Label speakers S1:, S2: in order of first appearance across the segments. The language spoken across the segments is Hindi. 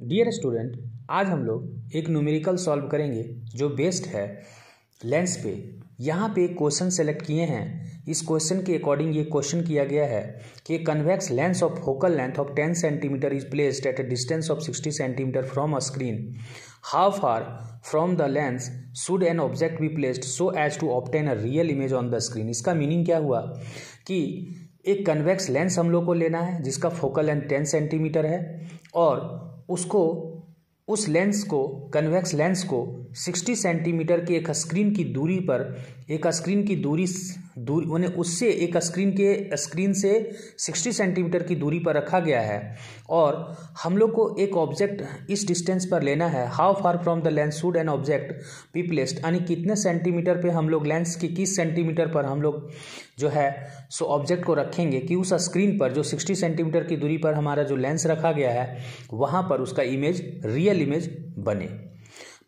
S1: डियर स्टूडेंट, आज हम लोग एक न्यूमेरिकल सॉल्व करेंगे जो बेस्ड है लेंस पे। यहाँ पे एक क्वेश्चन सेलेक्ट किए हैं। इस क्वेश्चन के अकॉर्डिंग ये क्वेश्चन किया गया है कि convex lens of focal length of 10 centimetre is placed at a distance of 60 centimetre from a screen. How far from the lens should an object be placed so as to obtain a real image on the screen. इसका मीनिंग क्या हुआ कि एक कन्वेक्स लेंस हम लोग को लेना है जिसका फोकल लेंथ 10 सेंटीमीटर है और उसको उस लेंस को कन्वेक्स लेंस को 60 सेंटीमीटर की एक स्क्रीन की दूरी पर उन्हें उससे एक स्क्रीन से 60 सेंटीमीटर की दूरी पर रखा गया है और हम लोग को एक ऑब्जेक्ट इस डिस्टेंस पर लेना है। How far from the lens should an object be placed, यानी कितने सेंटीमीटर पे हम लोग लेंस की किस सेंटीमीटर पर हम लोग जो है सो ऑब्जेक्ट को रखेंगे कि उस स्क्रीन पर जो 60 सेंटीमीटर की दूरी पर हमारा जो लेंस रखा गया है वहाँ पर उसका इमेज रियल इमेज बने।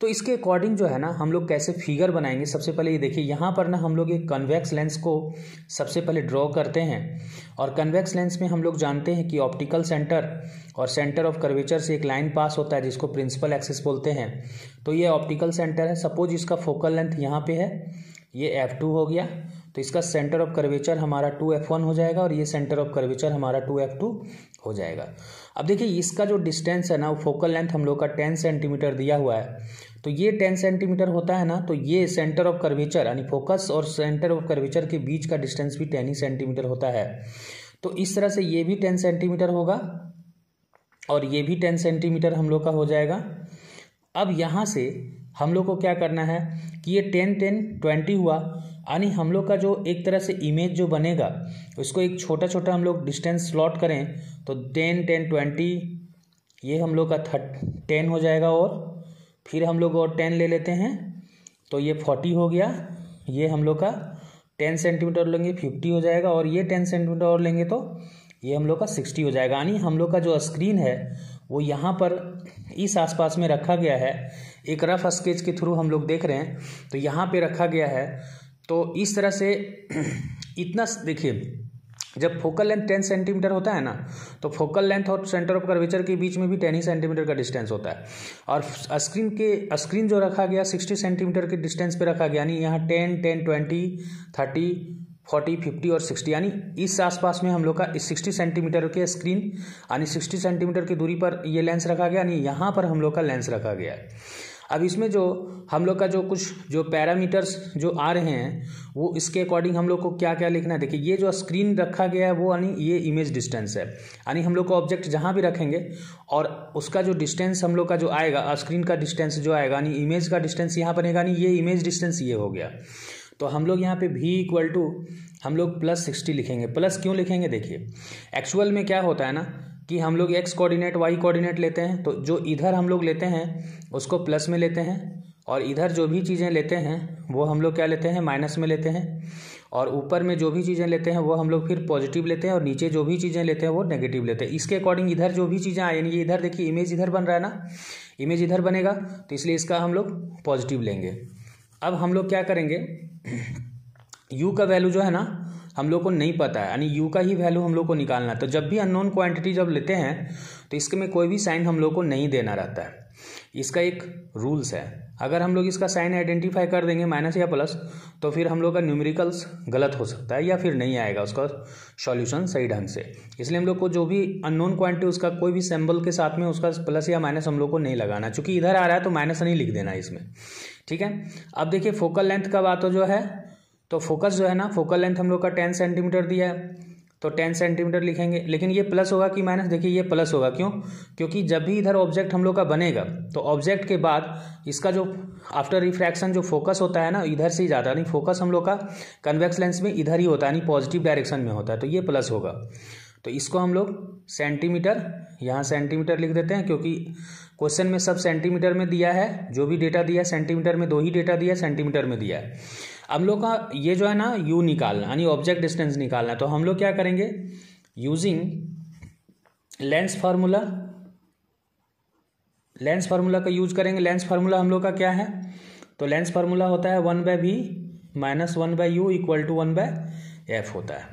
S1: तो इसके अकॉर्डिंग जो है ना हम लोग कैसे फिगर बनाएंगे। सबसे पहले ये देखिए, यहाँ पर ना हम लोग एक कन्वेक्स लेंस को सबसे पहले ड्रॉ करते हैं और कन्वेक्स लेंस में हम लोग जानते हैं कि ऑप्टिकल सेंटर और सेंटर ऑफ कर्वेचर से एक लाइन पास होता है जिसको प्रिंसिपल एक्सिस बोलते हैं। तो ये ऑप्टिकल सेंटर है। सपोज इसका फोकल लेंथ यहाँ पे है, ये f2 हो गया, तो इसका सेंटर ऑफ कर्वेचर हमारा 2f1 हो जाएगा और ये सेंटर ऑफ कर्वेचर हमारा 2f2 हो जाएगा। अब देखिए इसका जो डिस्टेंस है ना वो फोकल लेंथ हम लोग का 10 सेंटीमीटर दिया हुआ है, तो ये 10 सेंटीमीटर होता है ना, तो ये सेंटर ऑफ कर्वेचर यानी फोकस और सेंटर ऑफ कर्वेचर के बीच का डिस्टेंस भी 10 ही सेंटीमीटर होता है। तो इस तरह से ये भी 10 सेंटीमीटर होगा और ये भी 10 सेंटीमीटर हम लोग का हो जाएगा। अब यहाँ से हम लोग को क्या करना है कि ये 10 10 20 हुआ, यानी हम लोग का जो एक तरह से इमेज जो बनेगा उसको एक छोटा छोटा हम लोग डिस्टेंस स्लॉट करें तो 10 10 20 ये हम लोग का 10 हो जाएगा और फिर हम लोग और 10 ले लेते हैं तो ये 40 हो गया। ये हम लोग का 10 सेंटीमीटर लेंगे 50 हो जाएगा और ये 10 सेंटीमीटर और लेंगे तो ये हम लोग का 60 हो जाएगा। यानी हम लोग का जो स्क्रीन है वो यहाँ पर इस आसपास में रखा गया है। एक रफ स्केच के थ्रू हम लोग देख रहे हैं तो यहाँ पे रखा गया है। तो इस तरह से इतना देखिए, जब फोकल लेंथ 10 सेंटीमीटर होता है ना तो फोकल लेंथ और सेंटर ऑफ कर्वेचर के बीच में भी 10 ही सेंटीमीटर का डिस्टेंस होता है और स्क्रीन जो रखा गया 60 सेंटीमीटर के डिस्टेंस पे रखा गया, यानी यहाँ 10 10 20 30 40 50 और 60, यानी इस आसपास में हम लोग का इस 60 सेंटीमीटर के स्क्रीन यानी 60 सेंटीमीटर की दूरी पर ये लेंस रखा गया, यानी यहाँ पर हम लोग का लेंस रखा गया है। अब इसमें जो हम लोग का जो कुछ जो पैरामीटर्स जो आ रहे हैं वो इसके अकॉर्डिंग हम लोग को क्या क्या लिखना है। देखिए ये जो स्क्रीन रखा गया है वो यानी ये इमेज डिस्टेंस है, यानी हम लोग को ऑब्जेक्ट जहाँ भी रखेंगे और उसका जो डिस्टेंस हम लोग का जो आएगा स्क्रीन का डिस्टेंस जो आएगा यानी इमेज का डिस्टेंस यहाँ बनेगा, यानी ये इमेज डिस्टेंस ये हो गया। तो हम लोग यहाँ पे v इक्वल टू हम लोग +60 लिखेंगे। प्लस क्यों लिखेंगे, देखिए एक्चुअल में क्या होता है ना कि हम लोग x कोऑर्डिनेट y कोऑर्डिनेट लेते हैं तो जो इधर हम लोग लेते हैं उसको प्लस में लेते हैं और इधर जो भी चीज़ें लेते हैं वो हम लोग क्या लेते हैं माइनस में लेते हैं और ऊपर में जो भी चीज़ें लेते हैं वो हम लोग फिर पॉजिटिव लेते हैं और नीचे जो भी चीज़ें लेते हैं वो नेगेटिव लेते हैं। इसके अकॉर्डिंग इधर जो भी चीज़ें आए, यानी ये इधर देखिए इमेज इधर बन रहा है ना, इमेज इधर बनेगा तो इसलिए इसका हम लोग पॉजिटिव लेंगे। अब हम लोग क्या करेंगे, u का वैल्यू जो है ना हम लोग को नहीं पता है, यानी u का ही वैल्यू हम लोग को निकालना है। तो जब भी अननोन क्वांटिटी जब लेते हैं तो इसके में कोई भी साइन हम लोग को नहीं देना रहता है। इसका एक रूल्स है, अगर हम लोग इसका साइन आइडेंटिफाई कर देंगे माइनस या प्लस तो फिर हम लोग का न्यूमेरिकल्स गलत हो सकता है या फिर नहीं आएगा उसका सॉल्यूशन सही ढंग से। इसलिए हम लोग को जो भी अननोन क्वांटिटी उसका कोई भी सिंबल के साथ में उसका प्लस या माइनस हम लोग को नहीं लगाना, चूँकि इधर आ रहा है तो माइनस नहीं लिख देना इसमें, ठीक है। अब देखिए फोकल लेंथ का बात जो है तो फोकस जो है ना फोकल लेंथ हम लोग का 10 सेंटीमीटर दिया है तो 10 सेंटीमीटर लिखेंगे, लेकिन ये प्लस होगा कि माइनस, देखिए ये प्लस होगा। क्यों, क्योंकि जब भी इधर ऑब्जेक्ट हम लोग का बनेगा तो ऑब्जेक्ट के बाद इसका जो आफ्टर रिफ्रैक्शन जो फोकस होता है ना इधर से ही जाता है, यानी फोकस हम लोग का कन्वेक्स लेंस में इधर ही होता है, यानी पॉजिटिव डायरेक्शन में होता है, तो ये प्लस होगा। तो इसको हम लोग सेंटीमीटर, यहाँ सेंटीमीटर लिख देते हैं क्योंकि क्वेश्चन में सब सेंटीमीटर में दिया है, जो भी डेटा दिया है सेंटीमीटर में 2 ही डेटा दिया है, सेंटीमीटर में दिया है। हम लोग का ये जो है ना u निकालना यानी ऑब्जेक्ट डिस्टेंस निकालना है, तो हम लोग क्या करेंगे यूजिंग लेंस फार्मूला का यूज करेंगे। लेंस फार्मूला हम लोग का क्या है, तो लेंस फार्मूला होता है 1/v - 1/u = 1/f होता है।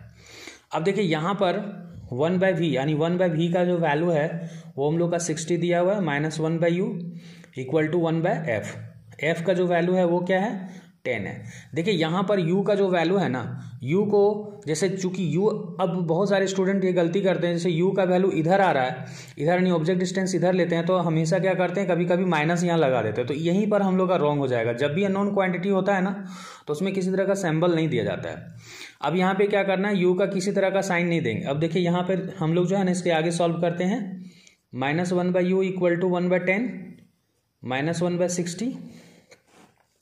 S1: अब देखिए यहाँ पर 1/v यानी 1/v का जो वैल्यू है वो हम लोग का 60 दिया हुआ है, -1/u equal to 1/f। f का जो वैल्यू है वो क्या है 10 है। देखिए यहाँ पर u का जो वैल्यू है ना, u को जैसे चूंकि u, अब बहुत सारे स्टूडेंट ये गलती करते हैं, जैसे u का वैल्यू इधर आ रहा है, इधर नहीं ऑब्जेक्ट डिस्टेंस इधर लेते हैं, तो हमेशा क्या करते हैं कभी कभी माइनस यहाँ लगा देते हैं, तो यहीं पर हम लोग का रॉन्ग हो जाएगा। जब भी अननोन क्वांटिटी होता है ना तो उसमें किसी तरह का सिंबल नहीं दिया जाता है। अब यहाँ पे क्या करना है, u का किसी तरह का साइन नहीं देंगे। अब देखिए यहाँ पर हम लोग जो है ना इसके आगे सॉल्व करते हैं, -1/u इक्वल टू 1/10 -1/60।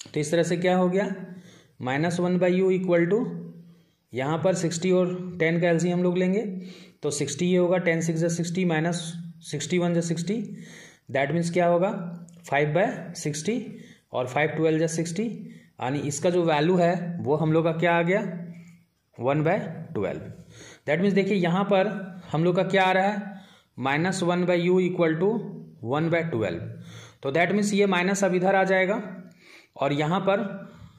S1: तो इस तरह से क्या हो गया, -1/u इक्वल टू यहाँ पर 60 और 10 का एलसीएम हम लोग लेंगे तो 60 ये होगा, 10 6 60 -61 60, दैट मीन्स क्या होगा 5/60 और 5 12 60, यानी इसका जो वैल्यू है वो हम लोग का क्या आ गया 1/12। दैट मीन्स देखिए यहाँ पर हम लोग का क्या आ रहा है -1/u इक्वल टू 1/12। तो दैट मीन्स ये माइनस अब इधर आ जाएगा और यहाँ पर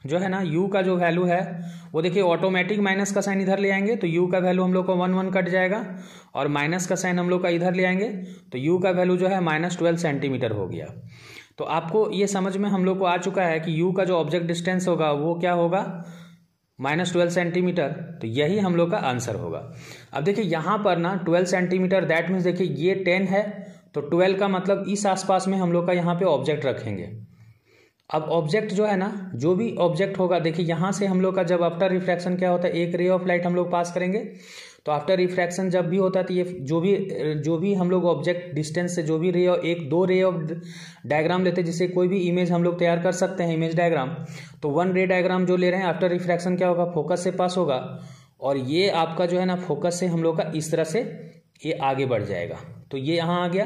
S1: जो है ना u का जो वैल्यू है वो देखिए ऑटोमेटिक माइनस का साइन इधर ले आएंगे तो u का वैल्यू हम लोग को 1 1 कट जाएगा और माइनस का साइन हम लोग का इधर ले आएंगे तो u का वैल्यू जो है -12 सेंटीमीटर हो गया। तो आपको ये समझ में हम लोग को आ चुका है कि u का जो ऑब्जेक्ट डिस्टेंस होगा वो क्या होगा -12 सेंटीमीटर। तो यही हम लोग का आंसर होगा। अब देखिए यहाँ पर ना 12 सेंटीमीटर, दैट मीन्स देखिए ये 10 है तो 12 का मतलब इस आसपास में हम लोग का यहाँ पे ऑब्जेक्ट रखेंगे। अब ऑब्जेक्ट जो है ना, जो भी ऑब्जेक्ट होगा, देखिए यहाँ से हम लोग का जब आफ्टर रिफ्रैक्शन क्या होता है, एक रे ऑफ लाइट हम लोग पास करेंगे, तो आफ्टर रिफ्रैक्शन जब भी होता है तो ये जो भी हम लोग ऑब्जेक्ट डिस्टेंस से जो भी रे, एक दो रे ऑफ डायग्राम लेते हैं जिससे कोई भी इमेज हम लोग तैयार कर सकते हैं, इमेज डायग्राम। तो 1 रे डायग्राम जो ले रहे हैं आफ्टर रिफ्रैक्शन क्या होगा, फोकस से पास होगा और ये आपका जो है ना फोकस से हम लोग का इस तरह से ये आगे बढ़ जाएगा। तो ये यहाँ आ गया।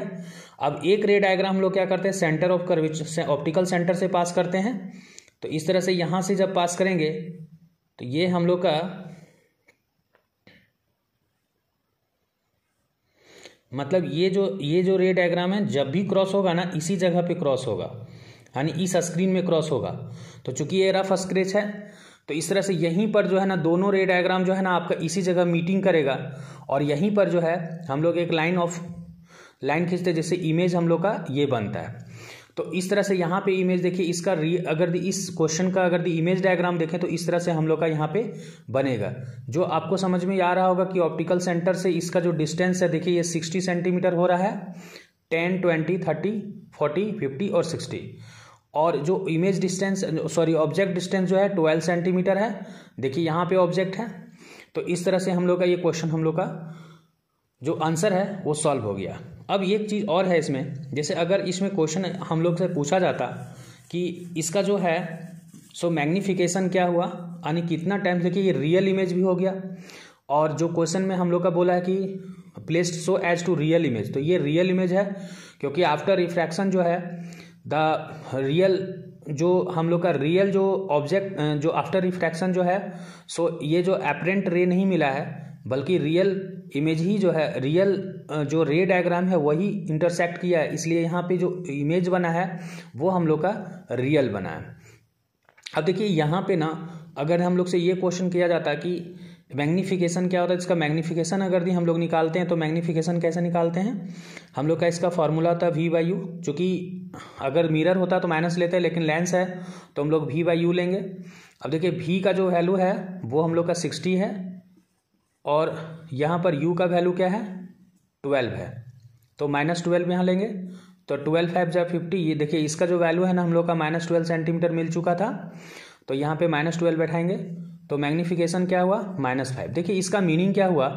S1: अब एक रे डायग्राम हम लोग क्या करते हैं, सेंटर ऑफ कर्वेचर से, ऑप्टिकल सेंटर से पास करते हैं। तो इस तरह से यहाँ से जब पास करेंगे तो ये हम लोग का मतलब ये जो रे डायग्राम है जब भी क्रॉस होगा ना इसी जगह पे क्रॉस होगा, यानी इस स्क्रीन में क्रॉस होगा। तो चूंकि ये रफ स्केच है तो इस तरह से यहीं पर जो है ना दोनों रे डायग्राम जो है ना आपका इसी जगह मीटिंग करेगा और यहीं पर जो है हम लोग एक लाइन खींचते जैसे इमेज हम लोग का ये बनता है। तो इस तरह से यहाँ पे इमेज देखिए, इसका अगर इस क्वेश्चन का अगर इमेज डायग्राम देखें तो इस तरह से हम लोग का यहाँ पे बनेगा। जो आपको समझ में आ रहा होगा कि ऑप्टिकल सेंटर से इसका जो डिस्टेंस है देखिए ये 60 सेंटीमीटर हो रहा है, 10 20 30 40 50 और 60। और जो इमेज डिस्टेंस ऑब्जेक्ट डिस्टेंस जो है 12 सेंटीमीटर है। देखिए यहाँ पे ऑब्जेक्ट है। तो इस तरह से हम लोग का ये क्वेश्चन हम लोग का जो आंसर है वो सॉल्व हो गया। अब एक चीज़ और है इसमें, जैसे अगर इसमें क्वेश्चन हम लोग से पूछा जाता कि इसका जो है मैग्नीफिकेशन क्या हुआ, यानी कितना टाइम, देखिए ये रियल इमेज भी हो गया और जो क्वेश्चन में हम लोग का बोला है कि placed so as to real image, तो ये रियल इमेज है क्योंकि आफ्टर रिफ्रैक्शन जो है द रियल जो हम लोग का रियल जो ऑब्जेक्ट जो आफ्टर रिफ्रैक्शन जो है ये जो एपरेंट रे नहीं मिला है बल्कि रियल इमेज ही जो है, रियल जो रे डायग्राम है वही इंटरसेक्ट किया है, इसलिए यहाँ पे जो इमेज बना है वो हम लोग का रियल बना है। अब देखिए यहाँ पे ना अगर हम लोग से ये क्वेश्चन किया जाता है कि मैग्नीफिकेशन क्या होता है, इसका मैग्नीफिकेशन अगर भी हम लोग निकालते हैं तो मैग्नीफिकेशन कैसे निकालते हैं, हम लोग का इसका फॉर्मूला होता है v/u। चूँकि अगर मिरर होता तो माइनस लेते हैं लेकिन लेंस है तो हम लोग v/u लेंगे। अब देखिए v का जो वैल्यू है वो हम लोग का 60 है और यहाँ पर u का वैल्यू क्या है 12 है, तो -12 यहाँ लेंगे तो 12 5 जा 50। ये देखिए इसका जो वैल्यू है ना हम लोग का -12 सेंटीमीटर मिल चुका था, तो यहाँ पे -12 बैठाएंगे तो मैग्नीफिकेशन क्या हुआ -5। देखिए इसका मीनिंग क्या हुआ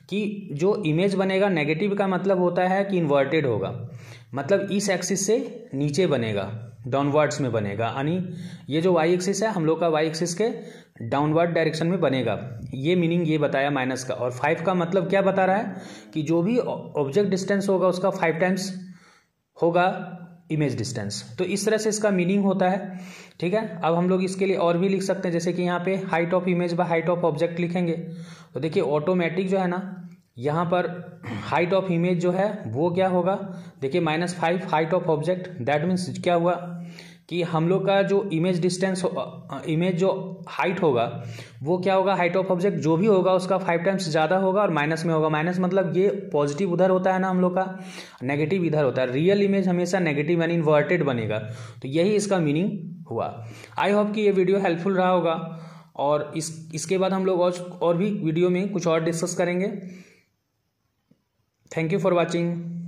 S1: कि जो इमेज बनेगा नेगेटिव का मतलब होता है कि इन्वर्टेड होगा, मतलब इस एक्सिस से नीचे बनेगा, डाउनवर्ड्स में बनेगा, यानी ये जो वाई एक्सिस है हम लोग का वाई एक्सिस के डाउनवर्ड डायरेक्शन में बनेगा। ये मीनिंग ये बताया माइनस का। और 5 का मतलब क्या बता रहा है कि जो भी ऑब्जेक्ट डिस्टेंस होगा उसका 5 टाइम्स होगा इमेज डिस्टेंस। तो इस तरह से इसका मीनिंग होता है। ठीक है, अब हम लोग इसके लिए और भी लिख सकते हैं, जैसे कि यहाँ पे height of image by height of object लिखेंगे तो देखिए ऑटोमेटिक जो है ना यहाँ पर हाइट ऑफ इमेज जो है वो क्या होगा, देखिए -5 height of object, that means क्या हुआ कि हम लोग का जो इमेज डिस्टेंस इमेज जो हाइट होगा वो क्या होगा, हाइट ऑफ ऑब्जेक्ट जो भी होगा उसका 5 टाइम्स ज़्यादा होगा और माइनस में होगा। माइनस मतलब ये पॉजिटिव उधर होता है ना हम लोग का, नेगेटिव इधर होता है। रियल इमेज हमेशा नेगेटिव यानी इन्वर्टेड बनेगा। तो यही इसका मीनिंग हुआ। आई होप कि ये वीडियो हेल्पफुल रहा होगा और इसके बाद हम लोग और भी वीडियो में कुछ और डिस्कस करेंगे। Thank you for watching.